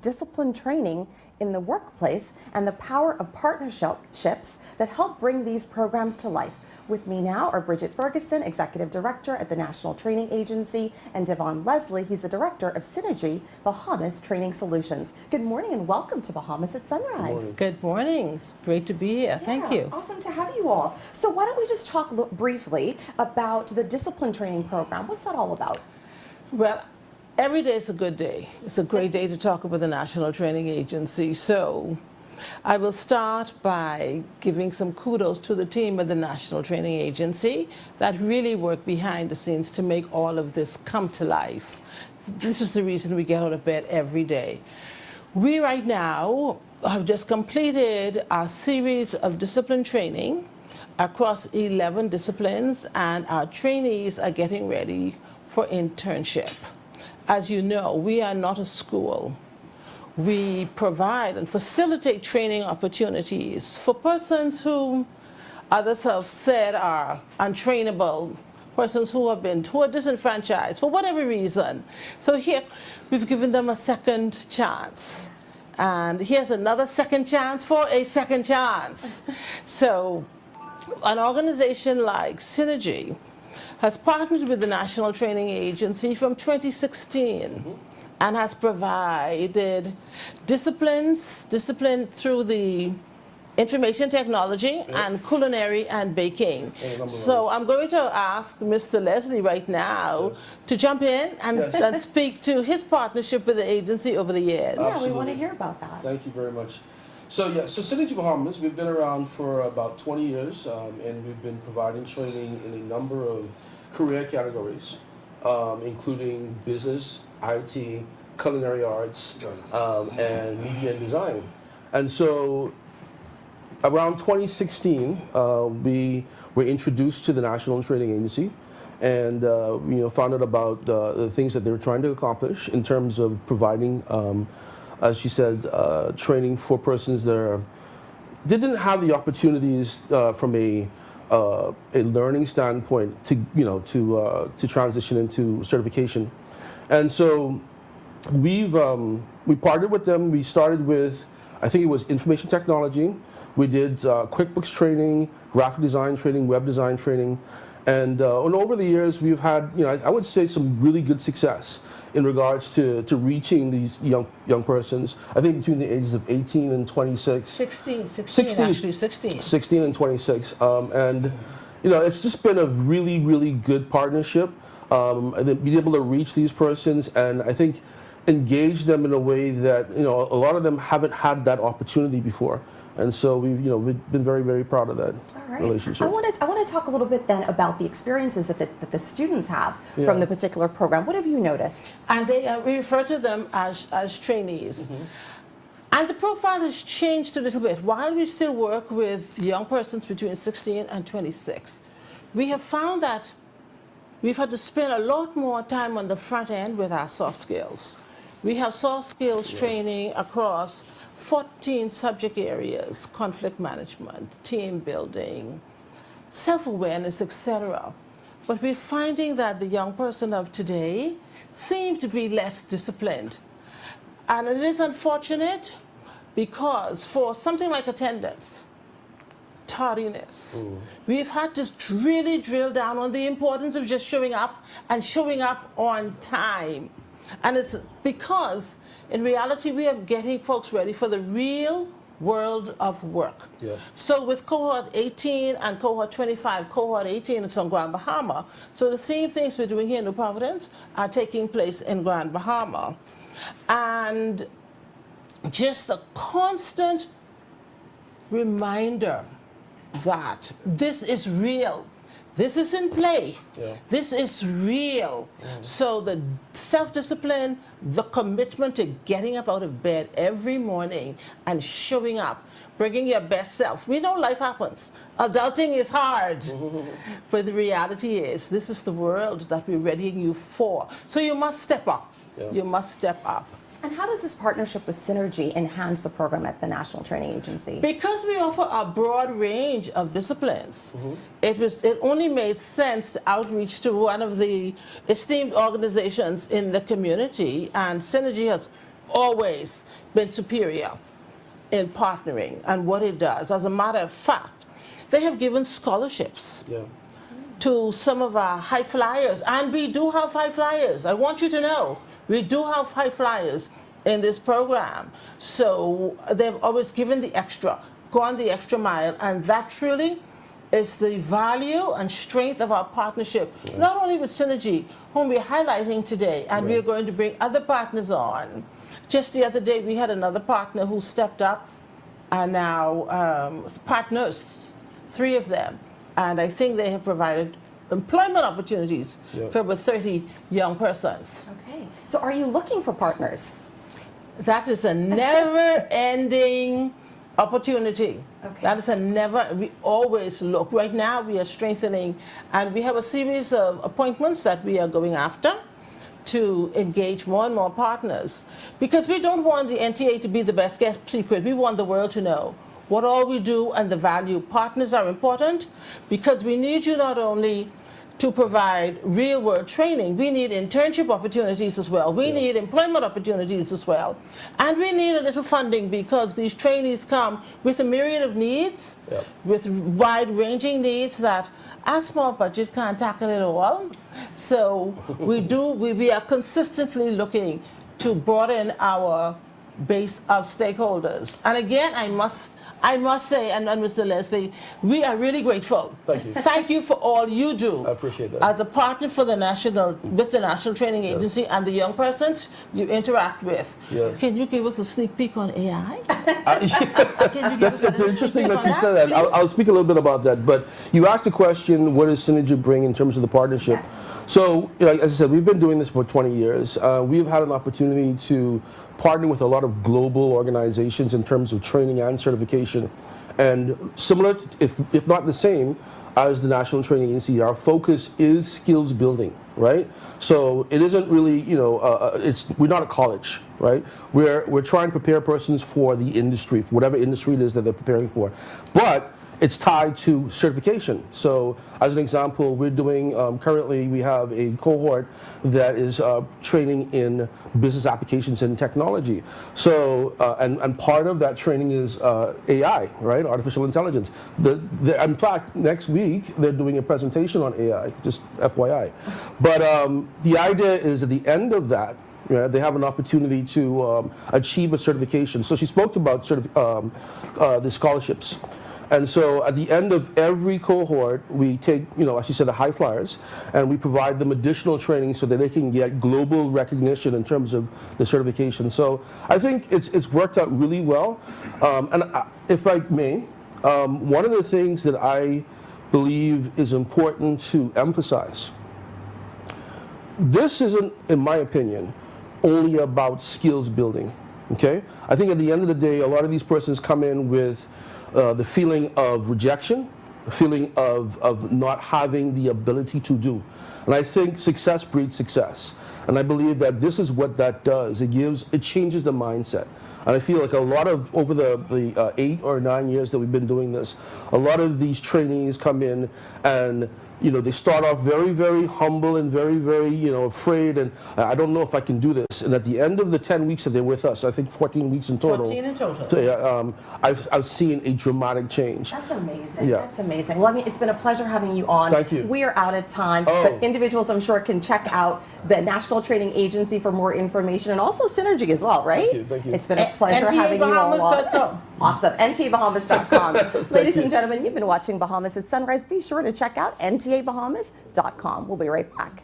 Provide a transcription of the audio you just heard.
discipline training in the workplace and the power of partnerships that help bring these programs to life. With me now are Bridget Ferguson, Executive Director at the National Training Agency, and Devon Leslie, he's the Director of Synergy Bahamas Training Solutions. Good morning and welcome to Bahamas at Sunrise. Good morning. It's great to be here. Thank you. Awesome to have you all. So why don't we just talk briefly about the discipline training program? What's that all about? Well, every day is a good day. It's a great day to talk about the National Training Agency. So I will start by giving some kudos to the team at the National Training Agency that really work behind the scenes to make all of this come to life. This is the reason we get out of bed every day. We right now have just completed our series of discipline training across 11 disciplines, and our trainees are getting ready for internship. As you know, we are not a school. We provide and facilitate training opportunities for persons who others have said are untrainable, persons who are disenfranchised for whatever reason. So here, we've given them a second chance. And here's another second chance for a second chance. So an organization like Synergy has partnered with the National Training Agency from 2016 and has provided discipline through the information technology and culinary and baking. So I'm going to ask Mr. Leslie right now to jump in and speak to his partnership with the agency over the years. Yeah, we want to hear about that. Thank you very much. So Synergy Bahamas, we've been around for about 20 years, and we've been providing training in a number of career categories, including business, IT, culinary arts, and media and design. And so around 2016, we were introduced to the National Training Agency and found out about the things that they were trying to accomplish in terms of providing, as she said, training for persons that didn't have the opportunities from a learning standpoint to transition into certification. And so we partnered with them. We started with, I think it was information technology. We did QuickBooks training, graphic design training, web design training, and over the years we've had, I would say, some really good success in regards to reaching these young persons. I think between the ages of 18 and 26. 16 and 26. And it's just been a really, really good partnership. And then being able to reach these persons and I think engage them in a way that a lot of them haven't had that opportunity before. And so we've been very, very proud of that relationship. I want to talk a little bit then about the experiences that the students have from the particular program. What have you noticed? And we refer to them as trainees. And the profile has changed a little bit. While we still work with young persons between 16 and 26, we have found that we've had to spend a lot more time on the front end with our soft skills. We have soft skills training across 14 subject areas: conflict management, team building, self-awareness, etc. But we're finding that the young person of today seem to be less disciplined. And it is unfortunate because for something like attendance, tardiness, we've had to really drill down on the importance of just showing up and showing up on time. And it's because, in reality, we are getting folks ready for the real world of work. So with cohort 18 and cohort 25, cohort 18 it's on Grand Bahama. So the same things we're doing here in New Providence are taking place in Grand Bahama. And just the constant reminder that this is real. This is in play. This is real. So the self-discipline, the commitment to getting up out of bed every morning and showing up, bringing your best self. We know life happens. Adulting is hard. But the reality is, this is the world that we're readying you for. So you must step up. You must step up. And how does this partnership with Synergy enhance the program at the National Training Agency? Because we offer a broad range of disciplines, it only made sense to outreach to one of the esteemed organizations in the community, and Synergy has always been superior in partnering and what it does. As a matter of fact, they have given scholarships Yeah. to some of our high flyers, and we do have high flyers. I want you to know, we do have high flyers in this program. So they've always given the extra, gone the extra mile, and that truly is the value and strength of our partnership, not only with Synergy, whom we're highlighting today, and we're going to bring other partners on. Just the other day, we had another partner who stepped up, and now partners, 3 of them, and I think they have provided employment opportunities for about 30 young persons. Okay. So are you looking for partners? That is a never-ending opportunity. Okay. That is we always look. Right now we are strengthening, and we have a series of appointments that we are going after to engage more and more partners, because we don't want the NTA to be the best kept secret. We want the world to know what all we do and the value. Partners are important because we need you not only to provide real-world training, we need internship opportunities as well. We need employment opportunities as well. And we need a little funding, because these trainees come with a myriad of needs, with wide-ranging needs that our small budget can't tackle it all. So we are consistently looking to broaden our base of stakeholders. And again, I must say, and Mr. Leslie, we are really grateful. Thank you. Thank you for all you do. I appreciate that. As a partner for the with the National Training Agency and the young persons you interact with. Yes. Can you give us a sneak peek on AI? It's interesting that you said that. I'll speak a little bit about that. But you asked the question, what does Synergy bring in terms of the partnership? Yes. So, as I said, we've been doing this for 20 years. We've had an opportunity to partner with a lot of global organizations in terms of training and certification. And similar, if not the same, as the National Training Agency, our focus is skills building, right? So it isn't really, we're not a college, right? We're trying to prepare persons for the industry, for whatever industry it is that they're preparing for. But it's tied to certification. So as an example, we're doing, currently we have a cohort that is training in business applications and technology. So, and part of that training is AI, right? Artificial intelligence. In fact, next week, they're doing a presentation on AI, just FYI. But the idea is at the end of that, they have an opportunity to achieve a certification. So she spoke about the scholarships. And so at the end of every cohort, we take, as you said, the high flyers, and we provide them additional training so that they can get global recognition in terms of the certification. So I think it's worked out really well. And if I may, one of the things that I believe is important to emphasize, this isn't, in my opinion, only about skills building, okay? I think at the end of the day, a lot of these persons come in with the feeling of rejection, the feeling of not having the ability to do. And I think success breeds success. And I believe that this is what that does. It changes the mindset. And I feel like a lot of, over the 8 or 9 years that we've been doing this, a lot of these trainees come in and they start off very, very humble and very, very, afraid, and I don't know if I can do this. And at the end of the 10 weeks that they're with us, I think 14 weeks in total. 14 in total. I've seen a dramatic change. That's amazing. Yeah. That's amazing. Well, it's been a pleasure having you on. Thank you. We are out of time, Oh. but individuals, I'm sure, can check out the National Training Agency for more information, and also Synergy as well, right? Thank you. It's been a pleasure having you all on. NTABahamas.com. Awesome. NTABahamas.com. Ladies and gentlemen, you've been watching Bahamas at Sunrise. Be sure to check out NTABahamas.com. We'll be right back.